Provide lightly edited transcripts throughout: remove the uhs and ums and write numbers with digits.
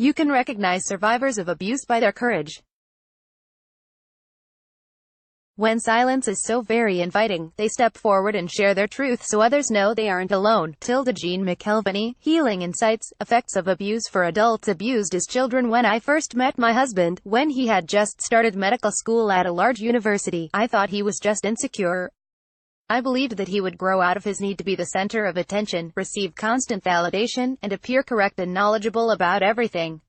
You can recognize survivors of abuse by their courage. When silence is so very inviting, they step forward and share their truth so others know they aren't alone. Jean McElvany, Healing Insights, Effects of Abuse for Adults Abused as Children. When I first met my husband, when he had just started medical school at a large university, I thought he was just insecure. I believed that he would grow out of his need to be the center of attention, receive constant validation, and appear correct and knowledgeable about everything.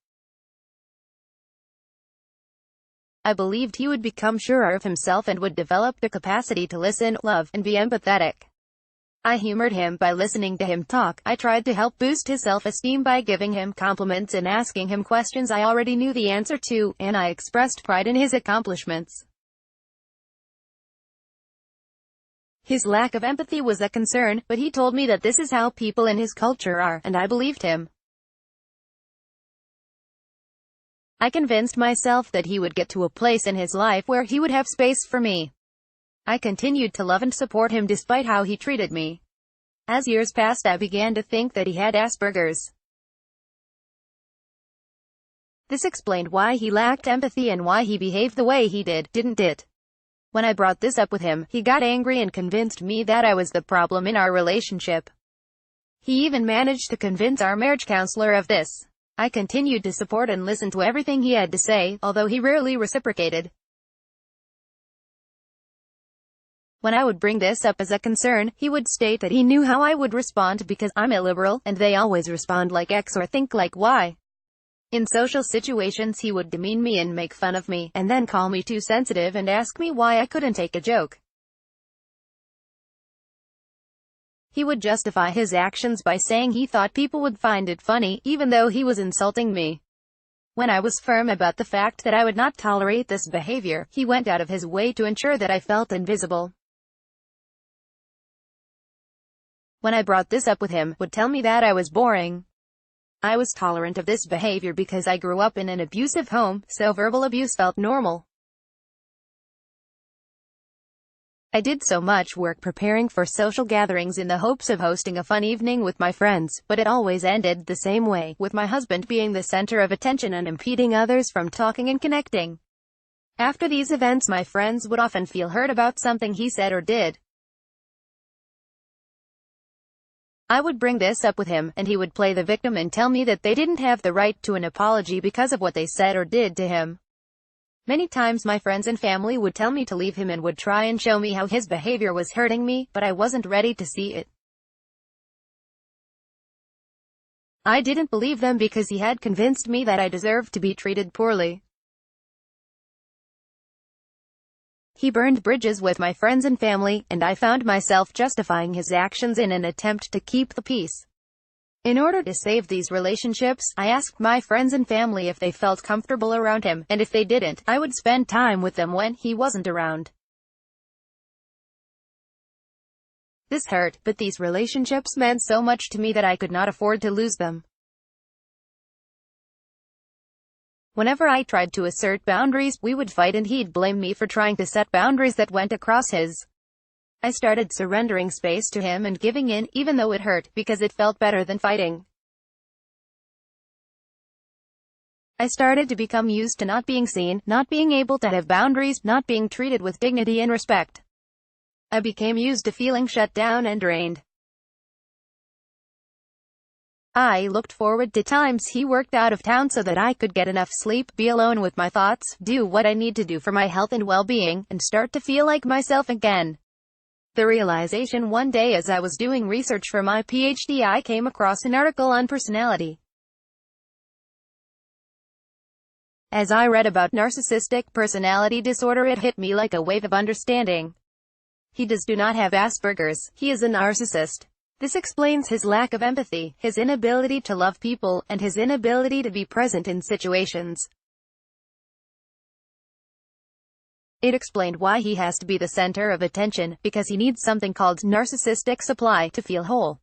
I believed he would become surer of himself and would develop the capacity to listen, love, and be empathetic. I humored him by listening to him talk. I tried to help boost his self-esteem by giving him compliments and asking him questions I already knew the answer to, and I expressed pride in his accomplishments. His lack of empathy was a concern, but he told me that this is how people in his culture are, and I believed him. I convinced myself that he would get to a place in his life where he would have space for me. I continued to love and support him despite how he treated me. As years passed, I began to think that he had Asperger's. This explained why he lacked empathy and why he behaved the way he did, didn't it? When I brought this up with him, he got angry and convinced me that I was the problem in our relationship. He even managed to convince our marriage counselor of this. I continued to support and listen to everything he had to say, although he rarely reciprocated. When I would bring this up as a concern, he would state that he knew how I would respond because I'm illiberal, and they always respond like X or think like Y. In social situations he would demean me and make fun of me, and then call me too sensitive and ask me why I couldn't take a joke. He would justify his actions by saying he thought people would find it funny, even though he was insulting me. When I was firm about the fact that I would not tolerate this behavior, he went out of his way to ensure that I felt invisible. When I brought this up with him, he would tell me that I was boring. I was tolerant of this behavior because I grew up in an abusive home, so verbal abuse felt normal. I did so much work preparing for social gatherings in the hopes of hosting a fun evening with my friends, but it always ended the same way, with my husband being the center of attention and impeding others from talking and connecting. After these events, my friends would often feel hurt about something he said or did. I would bring this up with him, and he would play the victim and tell me that they didn't have the right to an apology because of what they said or did to him. Many times my friends and family would tell me to leave him and would try and show me how his behavior was hurting me, but I wasn't ready to see it. I didn't believe them because he had convinced me that I deserved to be treated poorly. He burned bridges with my friends and family, and I found myself justifying his actions in an attempt to keep the peace. In order to save these relationships, I asked my friends and family if they felt comfortable around him, and if they didn't, I would spend time with them when he wasn't around. This hurt, but these relationships meant so much to me that I could not afford to lose them. Whenever I tried to assert boundaries, we would fight and he'd blame me for trying to set boundaries that went across his. I started surrendering space to him and giving in, even though it hurt, because it felt better than fighting. I started to become used to not being seen, not being able to have boundaries, not being treated with dignity and respect. I became used to feeling shut down and drained. I looked forward to times he worked out of town so that I could get enough sleep, be alone with my thoughts, do what I need to do for my health and well-being, and start to feel like myself again. The realization one day as I was doing research for my PhD, I came across an article on personality. As I read about narcissistic personality disorder, it hit me like a wave of understanding. He do not have Asperger's, he is a narcissist. This explains his lack of empathy, his inability to love people, and his inability to be present in situations. It explained why he has to be the center of attention, because he needs something called narcissistic supply to feel whole.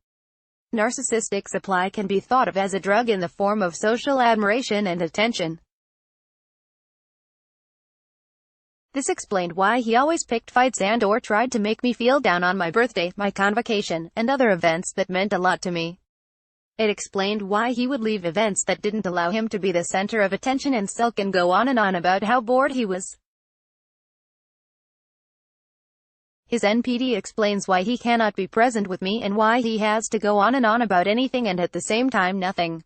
Narcissistic supply can be thought of as a drug in the form of social admiration and attention. This explained why he always picked fights and/or tried to make me feel down on my birthday, my convocation, and other events that meant a lot to me. It explained why he would leave events that didn't allow him to be the center of attention and sulk and go on and on about how bored he was. His NPD explains why he cannot be present with me and why he has to go on and on about anything and at the same time nothing.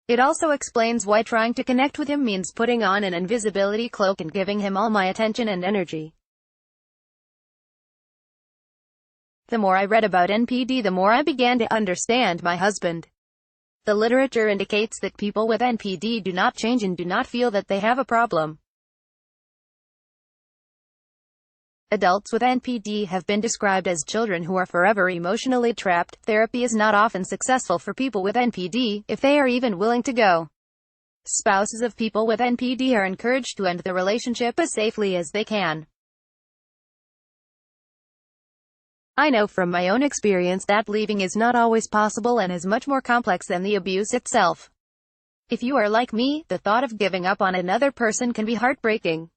It also explains why trying to connect with him means putting on an invisibility cloak and giving him all my attention and energy. The more I read about NPD, the more I began to understand my husband. The literature indicates that people with NPD do not change and do not feel that they have a problem. Adults with NPD have been described as children who are forever emotionally trapped. Therapy is not often successful for people with NPD, if they are even willing to go. Spouses of people with NPD are encouraged to end the relationship as safely as they can. I know from my own experience that leaving is not always possible and is much more complex than the abuse itself. If you are like me, the thought of giving up on another person can be heartbreaking.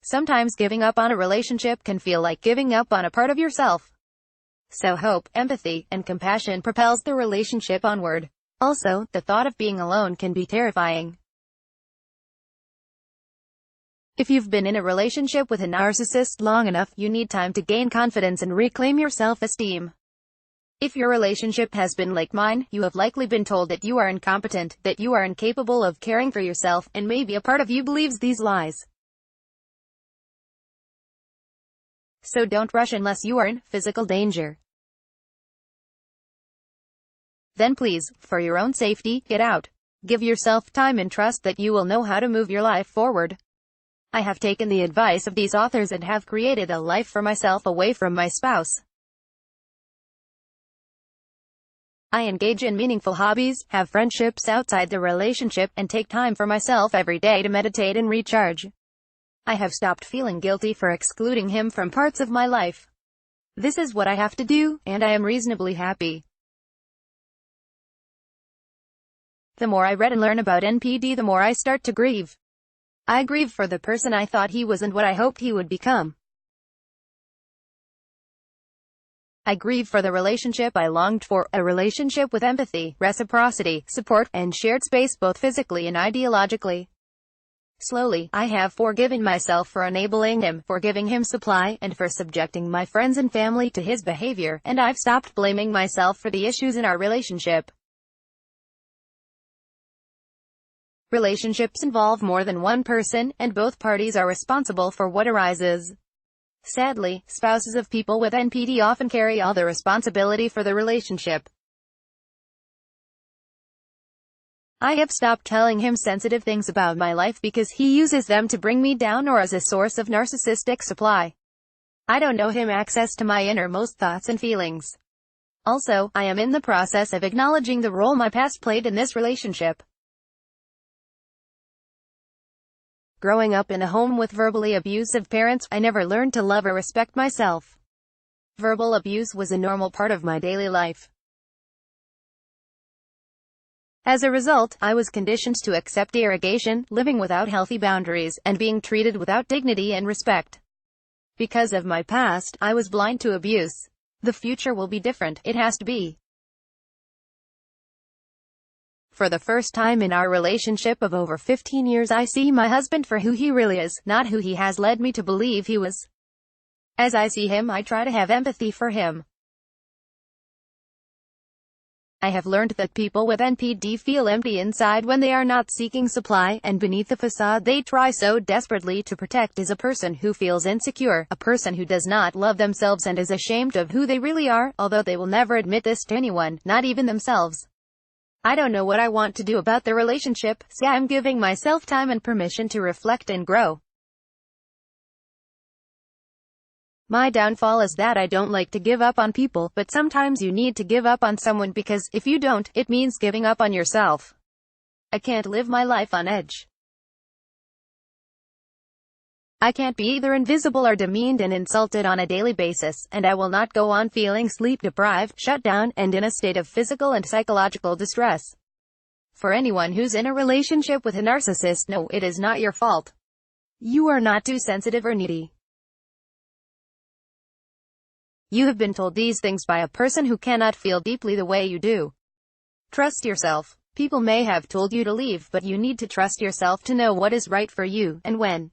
Sometimes giving up on a relationship can feel like giving up on a part of yourself. So hope, empathy, and compassion propels the relationship onward. Also, the thought of being alone can be terrifying. If you've been in a relationship with a narcissist long enough, you need time to gain confidence and reclaim your self-esteem. If your relationship has been like mine, you have likely been told that you are incompetent, that you are incapable of caring for yourself, and maybe a part of you believes these lies. So don't rush unless you are in physical danger. Then please, for your own safety, get out. Give yourself time and trust that you will know how to move your life forward. I have taken the advice of these authors and have created a life for myself away from my spouse. I engage in meaningful hobbies, have friendships outside the relationship, and take time for myself every day to meditate and recharge. I have stopped feeling guilty for excluding him from parts of my life. This is what I have to do, and I am reasonably happy. The more I read and learn about NPD, the more I start to grieve. I grieve for the person I thought he was and what I hoped he would become. I grieve for the relationship I longed for, a relationship with empathy, reciprocity, support, and shared space both physically and ideologically. Slowly, I have forgiven myself for enabling him, for giving him supply, and for subjecting my friends and family to his behavior, and I've stopped blaming myself for the issues in our relationship. Relationships involve more than one person, and both parties are responsible for what arises. Sadly, spouses of people with NPD often carry all the responsibility for the relationship. I have stopped telling him sensitive things about my life because he uses them to bring me down or as a source of narcissistic supply. I don't know him access to my innermost thoughts and feelings. Also, I am in the process of acknowledging the role my past played in this relationship. Growing up in a home with verbally abusive parents, I never learned to love or respect myself. Verbal abuse was a normal part of my daily life. As a result, I was conditioned to accept derogation, living without healthy boundaries, and being treated without dignity and respect. Because of my past, I was blind to abuse. The future will be different, it has to be. For the first time in our relationship of over 15 years, I see my husband for who he really is, not who he has led me to believe he was. As I see him, I try to have empathy for him. I have learned that people with NPD feel empty inside when they are not seeking supply, and beneath the facade they try so desperately to protect is a person who feels insecure, a person who does not love themselves and is ashamed of who they really are, although they will never admit this to anyone, not even themselves. I don't know what I want to do about the relationship, so I'm giving myself time and permission to reflect and grow. My downfall is that I don't like to give up on people, but sometimes you need to give up on someone because, if you don't, it means giving up on yourself. I can't live my life on edge. I can't be either invisible or demeaned and insulted on a daily basis, and I will not go on feeling sleep-deprived, shut down, and in a state of physical and psychological distress. For anyone who's in a relationship with a narcissist, no, it is not your fault. You are not too sensitive or needy. You have been told these things by a person who cannot feel deeply the way you do. Trust yourself. People may have told you to leave, but you need to trust yourself to know what is right for you, and when.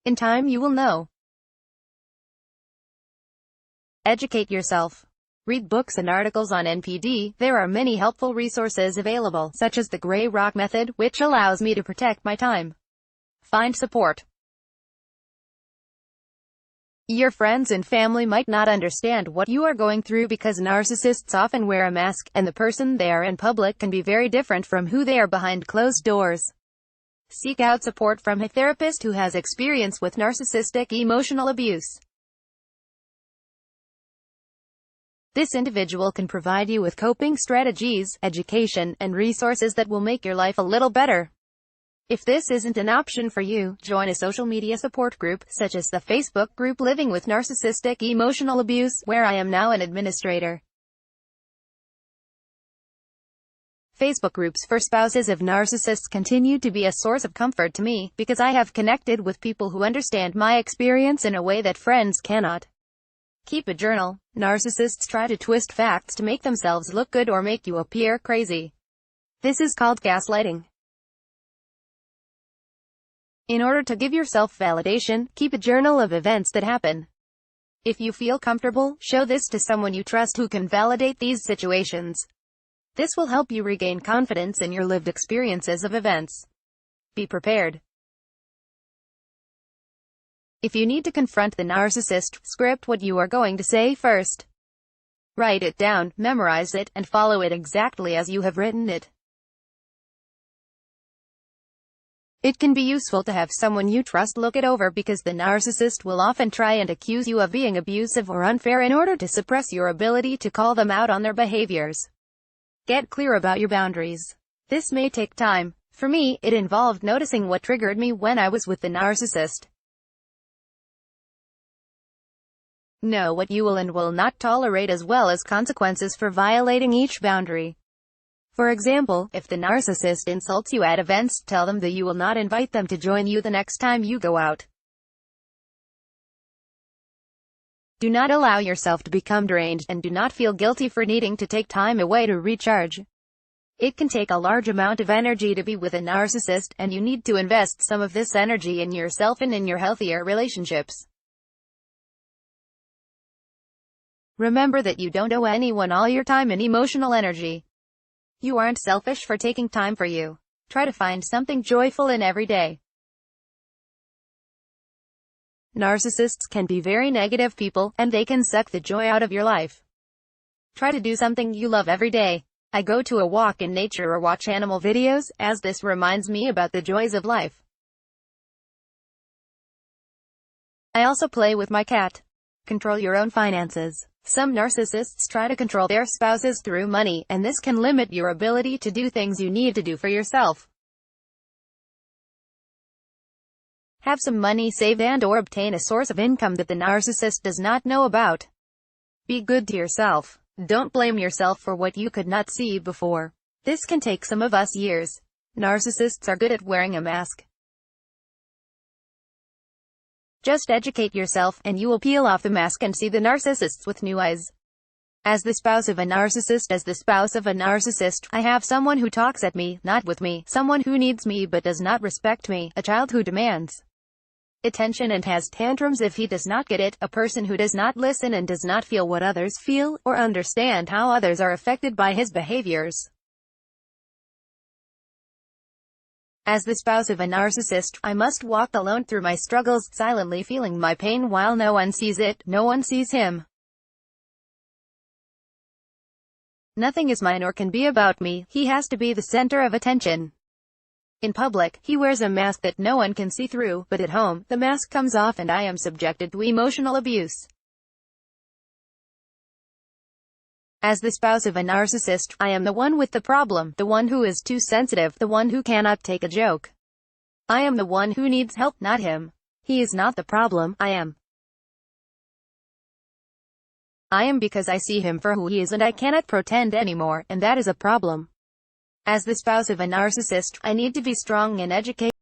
In time you will know. Educate yourself. Read books and articles on NPD. There are many helpful resources available, such as the Gray Rock Method, which allows me to protect my time. Find support. Your friends and family might not understand what you are going through because narcissists often wear a mask, and the person they are in public can be very different from who they are behind closed doors. Seek out support from a therapist who has experience with narcissistic emotional abuse. This individual can provide you with coping strategies, education, and resources that will make your life a little better. If this isn't an option for you, join a social media support group, such as the Facebook group Living with Narcissistic Emotional Abuse, where I am now an administrator. Facebook groups for spouses of narcissists continue to be a source of comfort to me, because I have connected with people who understand my experience in a way that friends cannot. Keep a journal. Narcissists try to twist facts to make themselves look good or make you appear crazy. This is called gaslighting. In order to give yourself validation, keep a journal of events that happen. If you feel comfortable, show this to someone you trust who can validate these situations. This will help you regain confidence in your lived experiences of events. Be prepared. If you need to confront the narcissist, script what you are going to say first. Write it down, memorize it, and follow it exactly as you have written it. It can be useful to have someone you trust look it over because the narcissist will often try and accuse you of being abusive or unfair in order to suppress your ability to call them out on their behaviors. Get clear about your boundaries. This may take time. For me, it involved noticing what triggered me when I was with the narcissist. Know what you will and will not tolerate as well as consequences for violating each boundary. For example, if the narcissist insults you at events, tell them that you will not invite them to join you the next time you go out. Do not allow yourself to become drained, and do not feel guilty for needing to take time away to recharge. It can take a large amount of energy to be with a narcissist, and you need to invest some of this energy in yourself and in your healthier relationships. Remember that you don't owe anyone all your time and emotional energy. You aren't selfish for taking time for you. Try to find something joyful in every day. Narcissists can be very negative people, and they can suck the joy out of your life. Try to do something you love every day. I go to a walk in nature or watch animal videos, as this reminds me about the joys of life. I also play with my cat. Control your own finances. Some narcissists try to control their spouses through money, and this can limit your ability to do things you need to do for yourself. Have some money saved and/or obtain a source of income that the narcissist does not know about. Be good to yourself. Don't blame yourself for what you could not see before. This can take some of us years. Narcissists are good at wearing a mask. Just educate yourself, and you will peel off the mask and see the narcissists with new eyes. As the spouse of a narcissist, I have someone who talks at me, not with me, someone who needs me but does not respect me, a child who demands attention and has tantrums if he does not get it, a person who does not listen and does not feel what others feel, or understand how others are affected by his behaviors. As the spouse of a narcissist, I must walk alone through my struggles, silently feeling my pain while no one sees it, no one sees him. Nothing is mine or can be about me, he has to be the center of attention. In public, he wears a mask that no one can see through, but at home, the mask comes off and I am subjected to emotional abuse. As the spouse of a narcissist, I am the one with the problem, the one who is too sensitive, the one who cannot take a joke. I am the one who needs help, not him. He is not the problem, I am. I am because I see him for who he is and I cannot pretend anymore, and that is a problem. As the spouse of a narcissist, I need to be strong and educated.